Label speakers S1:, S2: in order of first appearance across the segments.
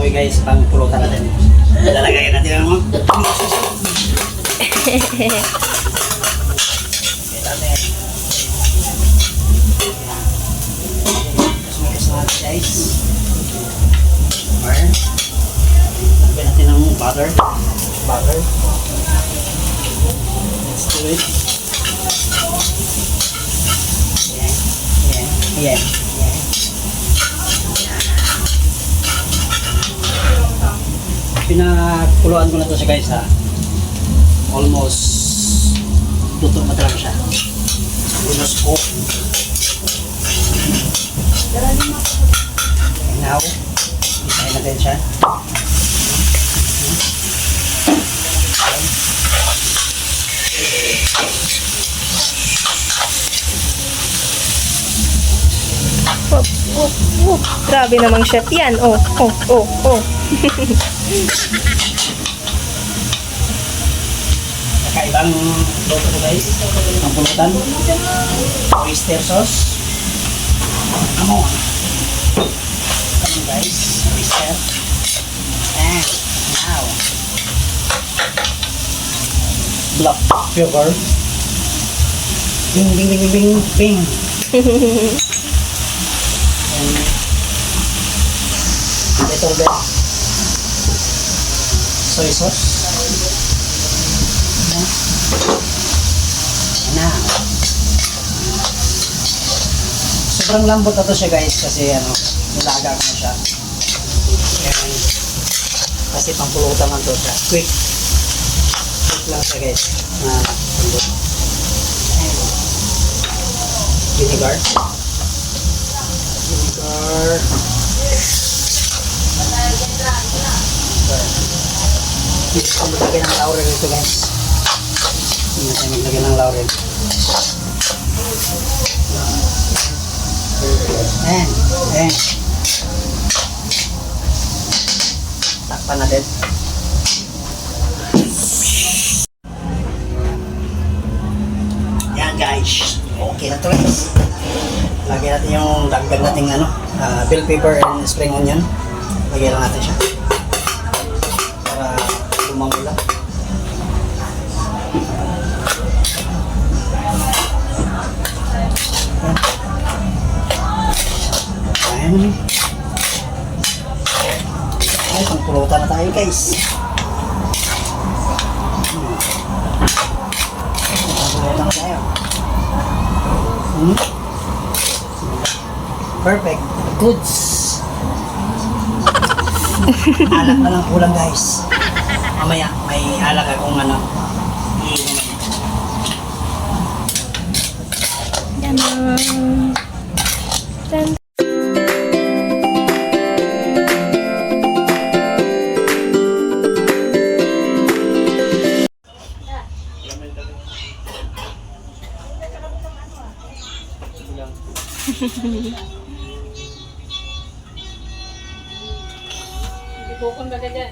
S1: kahoy guys, pang pulutan natin. Lalagay natin ang mga guys. Lagyan natin ng butter. Let's do it. Yan. Pinakuluan ko na to siya guys ha. Almost luto na talaga siya. Almost cook. Now, isahin natin siya.
S2: Grabe namang chef yan. Oh.
S1: Kakaibang luto ko guys. Ang pulutan. Oyster sauce. Come on guys. Oyster. And now, black pepper. Bing. And little bit soy sauce. Now, sobrang lambot na to siya guys kasi nilaga ko na siya. And, kasi pampulutan lang to siya. Quick lang siya guys. Lambot. And vinegar. Hindi ko maglagay ng laurel ito guys. Hindi tayo maglagay ng laurel. And takpan natin. Yan guys. Okay na to guys. Lagyan natin yung dagdag nating bell pepper and spring onion. Lagyan lang natin siya. Para lumango lang. Ayan. Ay, pangpulutan na tayo guys. Pangpulutan na tayo. Perfect. Goods. Alak na lang kulang guys. Mamaya may alak akong
S2: Yan.
S3: Bukong baga dyan.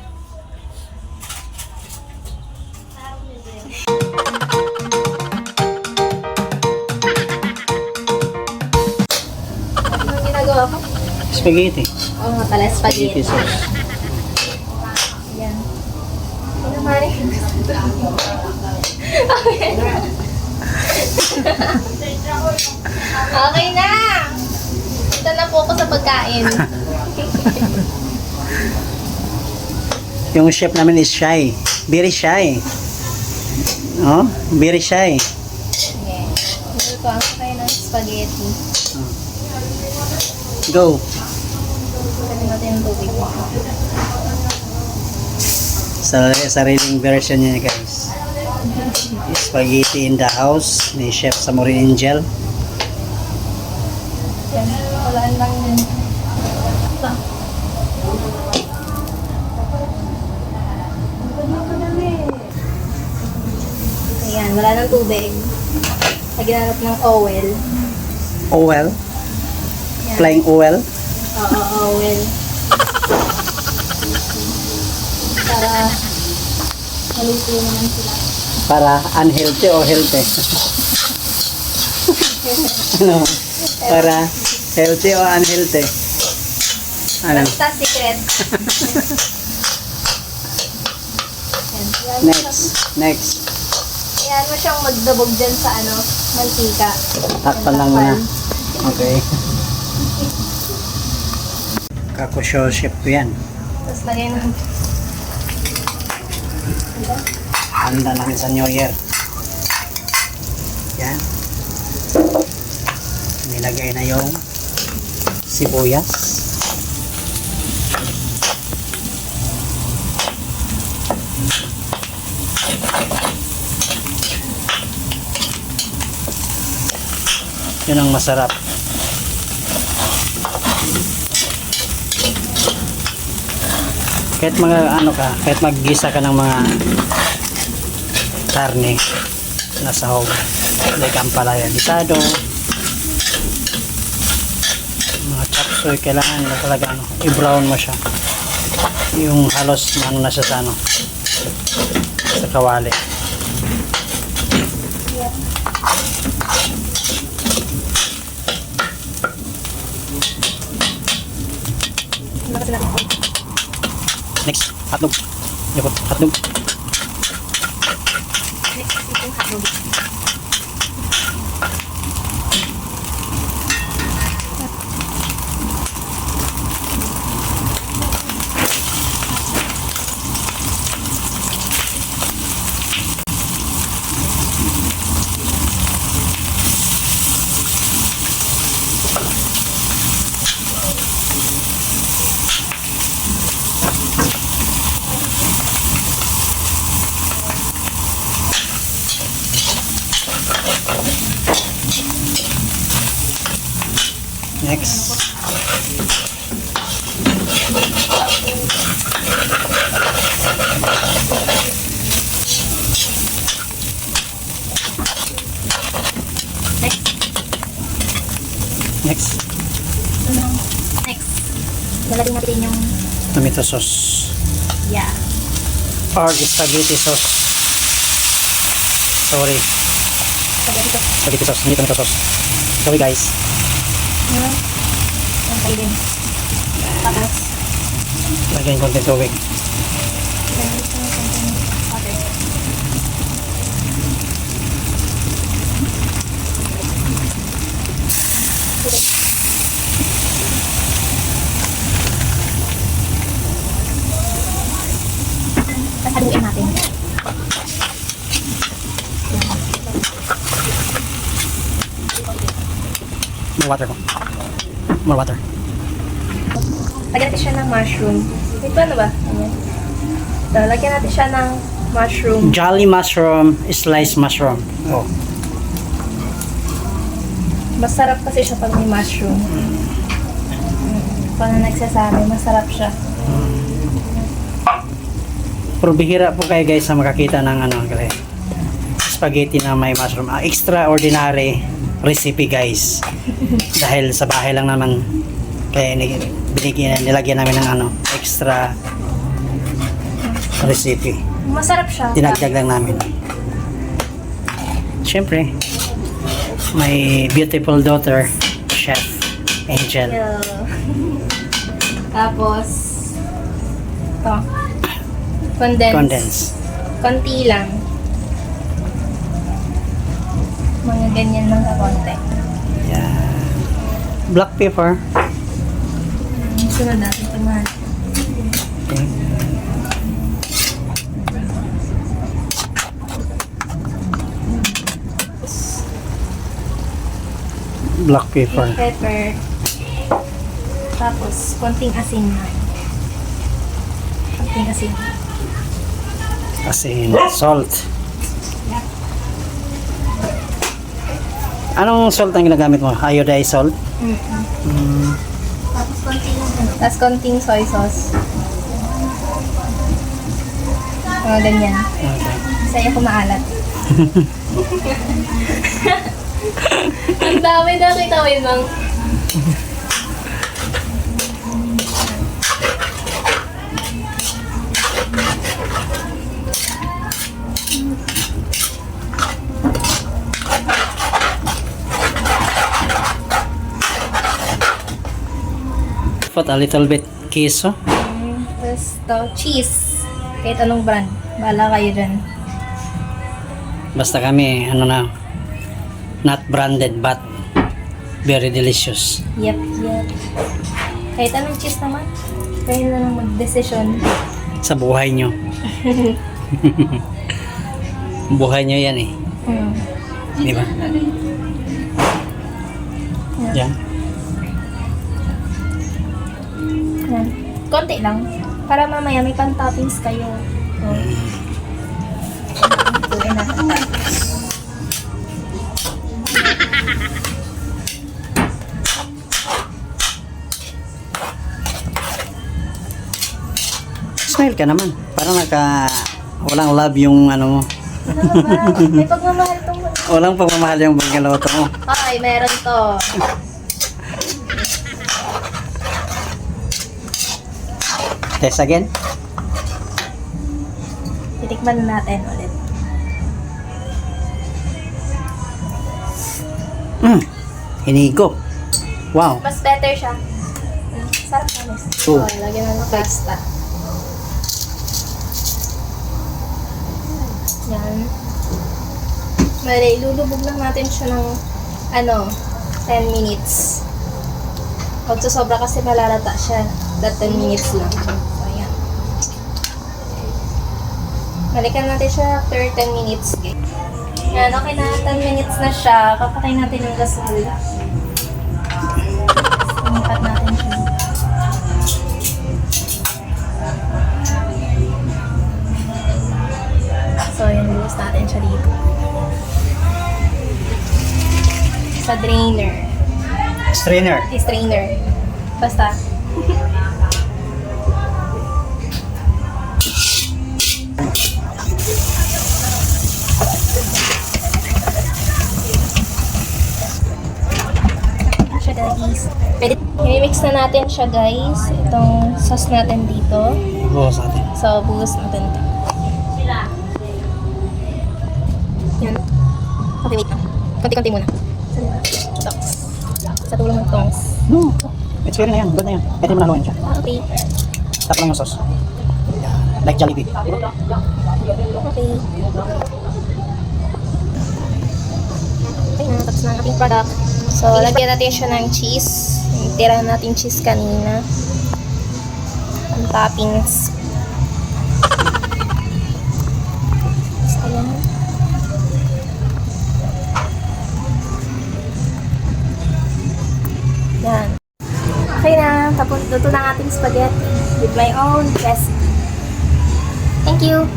S2: Anong ginagawa ko?
S1: spaghetti.
S2: Oo nga pala, spaghetti.
S1: Sauce.
S2: Yan. Ano mali? Okay na! Ito na po ako sa pagkain.
S1: Yung chef namin is shy. Very shy. Oh, very shy.
S2: Sige. Ito ko ang kain ng spaghetti.
S1: Go.
S2: Kanin natin yung tubig.
S1: Sariling version niya guys. Spaghetti in the house ni Chef Samurai Angel.
S2: Yan. Walaan lang yun. Ayan, wala ng tubig. Lagyan natin ng oil.
S1: Oil?
S2: Yan.
S1: Flying oil?
S2: Oo, oil. Para maluto naman sila.
S1: Para unhealthy o healthy? Ano? Para healthy o unhealthy? Ano?
S2: Basta secret. Yan.
S1: Next.
S2: Yan mo siyang magdabog dyan sa mantika.
S1: Takpan lang muna. Okay. Kakusyo chef ko yan.
S2: Tapos lagay na.
S1: Handa namin sa New Year. Yan. Nilagay na yung sibuyas. Yun ang masarap. Kahit kahit maggisa ka ng mga karne na sahog, like ampalaya gisado, mga chop suey, kailangan na talaga i-brown mo siya. Yung halos na siya sa sa kawali. Next, hotdog. Yakot, hotdog. Next. Next.
S2: Next. Lalagyan natin yung
S1: Tomato sauce.
S2: yeah.
S1: Or spaghetti sauce. Sorry. Spaghetti sauce. Hindi tomato sauce. Sorry guys.
S2: Ang kailin. Tapos,
S1: Lagyan konti tubig.
S2: water. Tapos haluin natin.
S1: More water ko. More water.
S2: Lagyan natin siya ng mushroom. Ito ano ba? Ayan. So, lagyan natin siya ng mushroom.
S1: Jolly mushroom, sliced mushroom. Oh.
S2: Masarap kasi siya pag may mushroom. Paano nagsasabi, masarap siya.
S1: Pero bihira po kayo guys na makakita ng spaghetti na may mushroom. Extraordinary recipe guys. Dahil sa bahay lang naman kaya nilagyan namin ng extra recipe.
S2: Masarap siya.
S1: Dinagdag lang namin. Siyempre, my beautiful daughter, Chef Angel.
S2: Yeah. Tapos, ito. Condense. Konti lang. Mga ganyan lang sa konti.
S1: Yeah. Black pepper.
S2: Sunod natin ito mahal.
S1: Okay. Black pepper.
S2: Pepper. Tapos, konting asin na. Konting asin.
S1: Asin. Salt. Anong salt ang ginagamit mo? Iodized salt?
S2: Tapos konting soy sauce. Mga ganyan.
S1: Okay.
S2: Saya ko maalat. Ang dami na kita mo yun,
S1: put a little bit queso.
S2: Tapos to, cheese. Kahit anong brand. Bahala kayo dyan.
S1: Basta kami, ano na, not branded but very delicious.
S2: Yep. Kahit anong cheese naman. Kayo na lang mag-desisyon.
S1: Sa buhay nyo. Buhay nyo yan eh. Di ba? Yan.
S2: Yan. Konti lang. Para mamaya may pan-toppings kayo. Tuloy na.
S1: Smile ka naman. Parang walang love yung ano mo.
S2: Ano ba? May pagmamahal tong
S1: Walang pagmamahal yung pagkaloto mo.
S2: Ay, meron to.
S1: Test again.
S2: Titikman natin ulit.
S1: Hinigo. Wow.
S2: Mas better siya. Sarap na, miss.
S1: Oh.
S2: Okay, lagyan na ng pasta. Yan. Bale, ilulubog lang natin siya ng 10 minutes. Huwag sobra kasi malalata siya. That 10 minutes lang. So, ayan. Balikan natin siya after 10 minutes. Yan, okay na. 10 minutes na siya. Papakain natin yung gasol. Sumikat natin siya. So, yun, lulus natin siya dito. Sa drainer.
S1: Strainer.
S2: Strainer. Basta. Siya guys. Pwede, i-mix na natin siya guys. Itong sauce natin dito.
S1: Buhos natin.
S2: So, buhos natin ito. Yan. Okay, wait lang. Konti-konti muna. Ito. Sa tulong ng tongs.
S1: No. It's very na yan. Good na yan. Pwede mo naluin siya.
S2: Okay.
S1: Tap lang yung sauce. Yeah. Like Jollibee.
S2: Okay. Okay na, tapos na ang ating product. So, lagyan natin siya ng cheese. Yung tira natin cheese kanina. Ang toppings. So, ayan. Yan. Okay na, tapos luto na ang ating spaghetti with my own recipe. Thank you!